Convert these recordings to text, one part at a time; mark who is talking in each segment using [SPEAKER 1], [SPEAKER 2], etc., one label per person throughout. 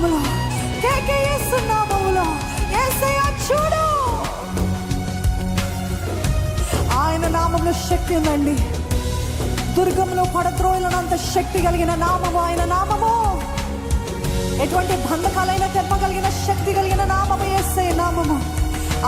[SPEAKER 1] నామములో, యేసు నామములో యేసయ్య చూడు. ఆయన నామములో శక్తి ఉందండి. దుర్గంలో పడద్రోయలనంత శక్తి కలిగిన నామము ఆయన నామము. ఎటువంటి బంధకాలైన తెప్పగలిగిన శక్తి కలిగిన నామము యేసయ్య నామము.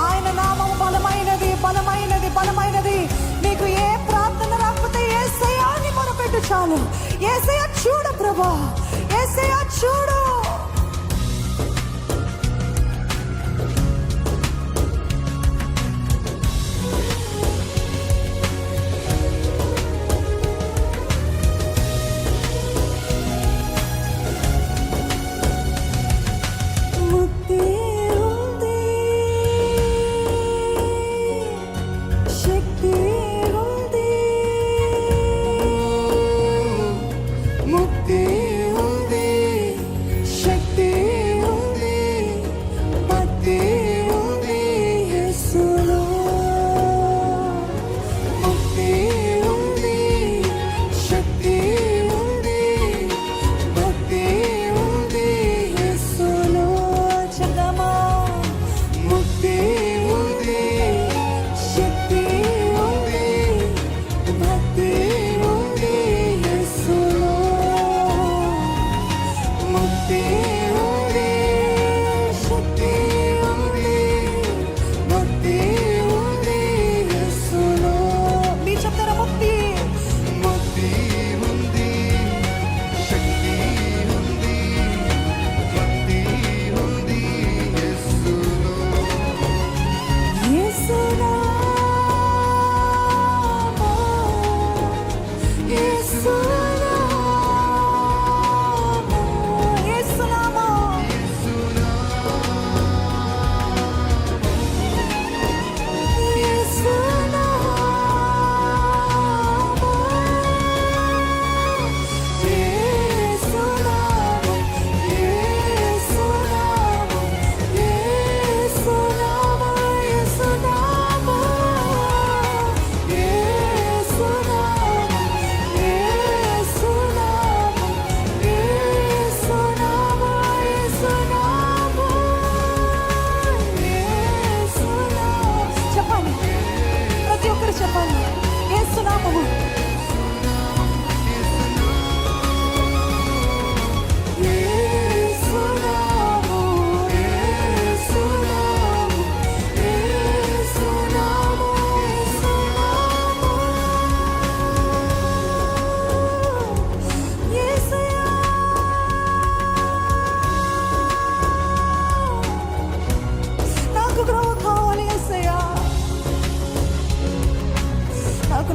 [SPEAKER 1] ఆయన నామము బలమైనది, బలమైనది, బలమైనది. నీకు ఏ ప్రార్థన రాకపోతే యేసయ్య అని మొరపెట్టు చాలు. యేసయ్య చూడు ప్రభా, యేసయ్య చూడు.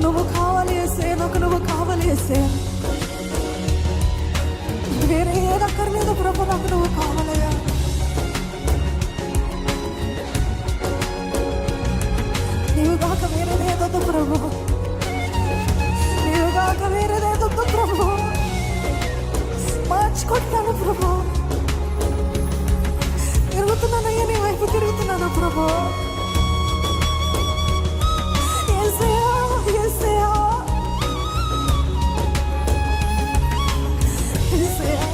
[SPEAKER 1] నువ్వు కావాలి యేసయ్య, నాకు నువ్వు కావాలి యేసయ్య. వేరే ఏది అక్కర్లేదు ప్రభు, నాకు నువ్వు కావాలయ్యా. నీవు కాక వేరేదేదొద్దు ప్రభు, నీవు కాక వేరేదేదొద్దు ప్రభు. మార్చుకుంటాను ప్రభు, తిరుగుతున్నానయ్యా, నీ వైపు తిరుగుతున్నాను ప్రభు. యేసయ్యా, యేసయ్యా, యేసయ్యా.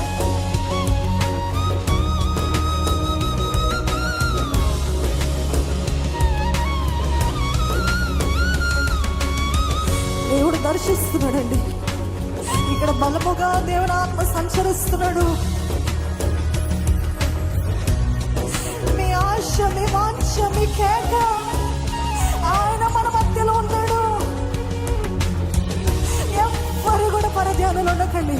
[SPEAKER 1] దేవుడు దర్శిస్తున్నాడండి. ఇక్కడ బలముగా దేవుని ఆత్మ సంచరిస్తున్నాడు. మీ ఆశ, మీ వాంఛ, మీ కేక ఆయన మన మధ్యలో ఉన్నాడు. ఎవ్వరు కూడా పరధ్యానంలో ఉండకండి.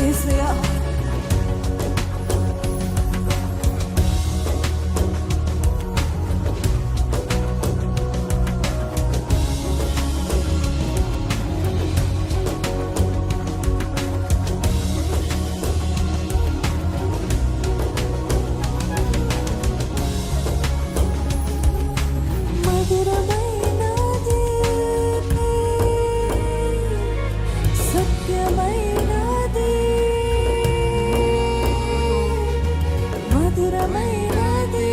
[SPEAKER 1] యేసయ్యా, సత్యమైనది, మధురమైనది,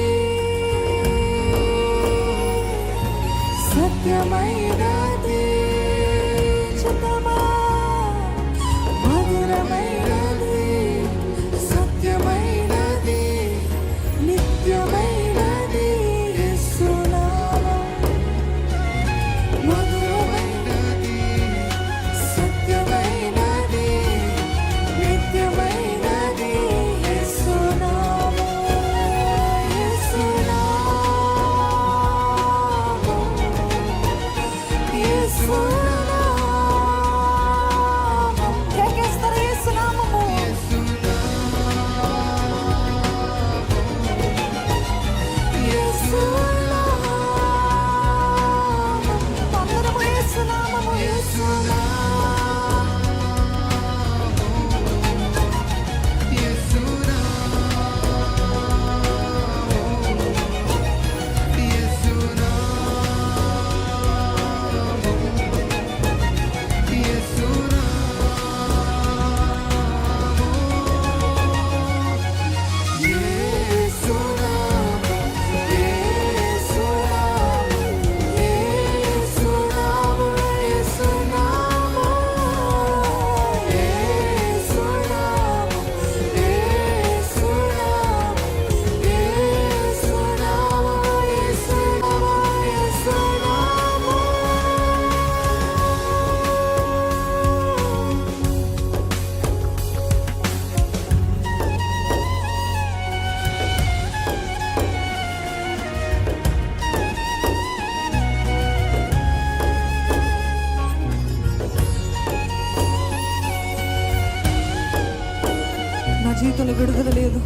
[SPEAKER 1] జీవితంలో విడుదల లేదు,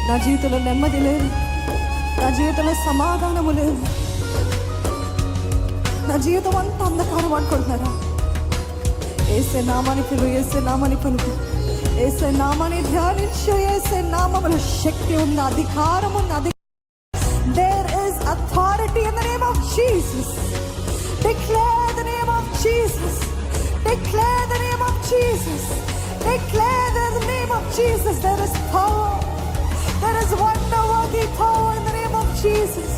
[SPEAKER 1] నా జీవితంలో నెమ్మది లేదు, నా జీవితంలో సమాధానము లేదు, నా జీవితం అంతా అంధకారం అనుకుంటున్నారా? యేసే నామాన్ని పిలువు, యేసే నామాన్ని పలుకు, యేసే నామాన్ని ధ్యానించు. యేసే నామములో శక్తి ఉంది, అధికారం ఉంది. There is authority in the name of Jesus. Declare the name of Jesus. Declare the name of Jesus. Declare the name of Jesus. There is power. There is wonder-working power in the name of Jesus.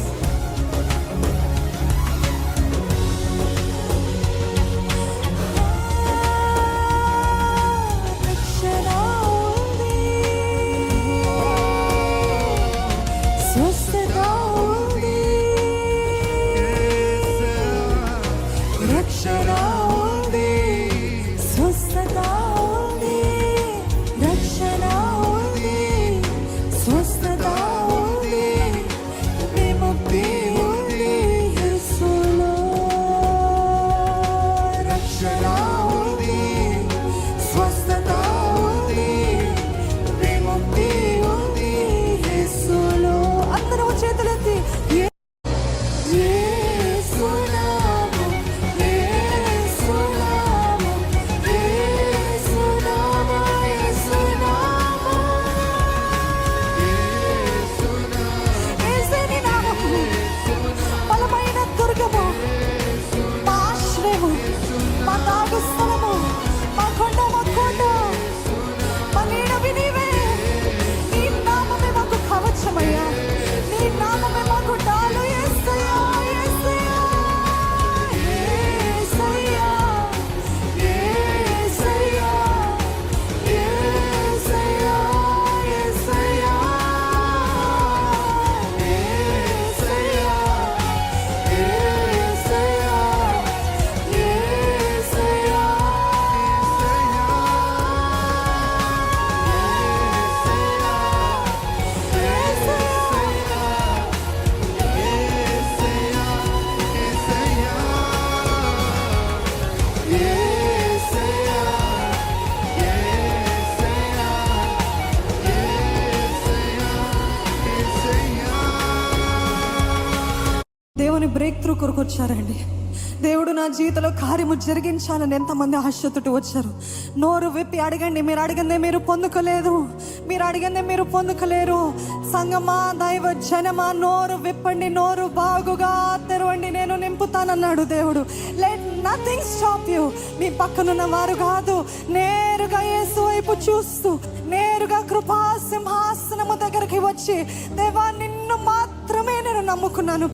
[SPEAKER 1] దేవుని break through కొరకు వచ్చారండి. దేవుడు నా జీవితంలో కార్యము జరిగించాలని ఎంతమంది ఆశతోటి వచ్చారు. నోరు విప్పి అడగండి. మీరు అడిగిందే మీరు పొందుకోలేదు, మీరు అడిగిందే మీరు పొందుకోలేరు. సంగమా, దైవ జనమా, నోరు విప్పండి, నోరు బాగుగా తెరవండి, నేను నింపుతానన్నాడు దేవుడు. Let nothing stop you. మీ పక్కనున్న వారు కాదు, నేరుగా యేసు వైపు చూస్తూ, నేరుగా కృపా సింహాసనము దగ్గరికి వచ్చి, దేవా నిన్ను మాత్రమే నేను నమ్ముకున్నాను.